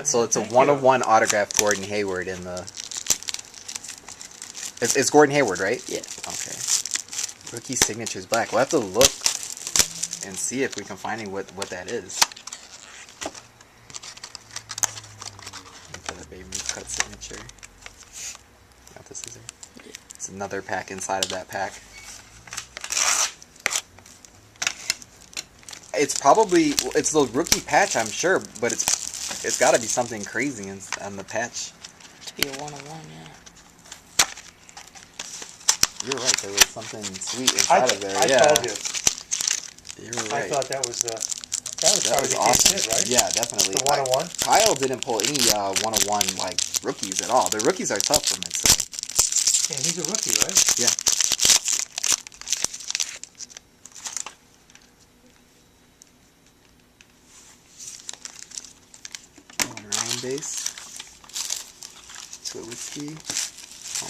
So it's a 1/1 autographed Gordon Hayward in the. It's Gordon Hayward, right? Yeah. Okay. Rookie signature's black. We'll have to look and see if we can find what that is. For the Babe Ruth cut signature. Got the scissor. It's another pack inside of that pack. It's the rookie patch, I'm sure, but it's got to be something crazy on the patch. To be a 1/1, yeah. You're right. There was something sweet inside of there. I yeah. told you. You're right. I thought that was probably the awesome. case, right? Yeah, definitely. The 1/1. Kyle didn't pull any 1/1 like rookies at all. The rookies are tough for Mid-South. And he's a rookie, right? Yeah. Ryan base. Tulowitzki.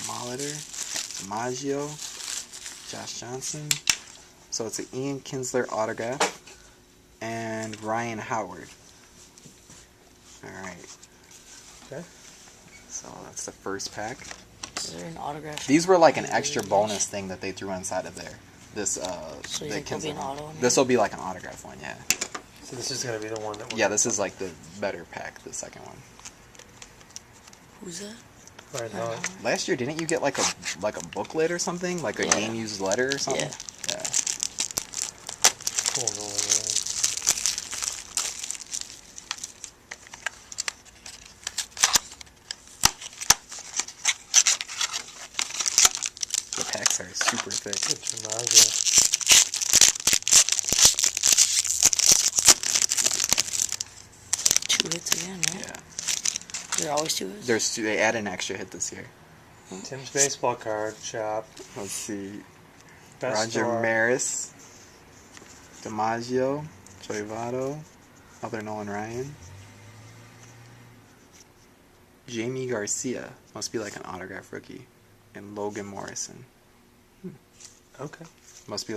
Molitor. DiMaggio. Josh Johnson. So it's an Ian Kinsler autograph. And Ryan Howard. Alright. Okay. So that's the first pack. Is there an autograph? These were like an extra bonus thing that they threw inside of there. This So you think there'll be an auto in This will be like an autograph one, yeah. So this is going to be the one that we're... Yeah, this is like the better pack, the second one. Who's that? Right now. Last year, didn't you get like a booklet or something? Like a game used letter or something? Yeah. Cool, no, The packs are super thick. it's DiMaggio. Two hits again, right? Yeah. There are always two hits? There's two. They added an extra hit this year. Tim's baseball card shop. Let's see. Best Roger store. Maris. DiMaggio. Joey Votto. Other Nolan Ryan. Jamie Garcia. Must be like an autograph rookie. And Logan Morrison. Okay. Must be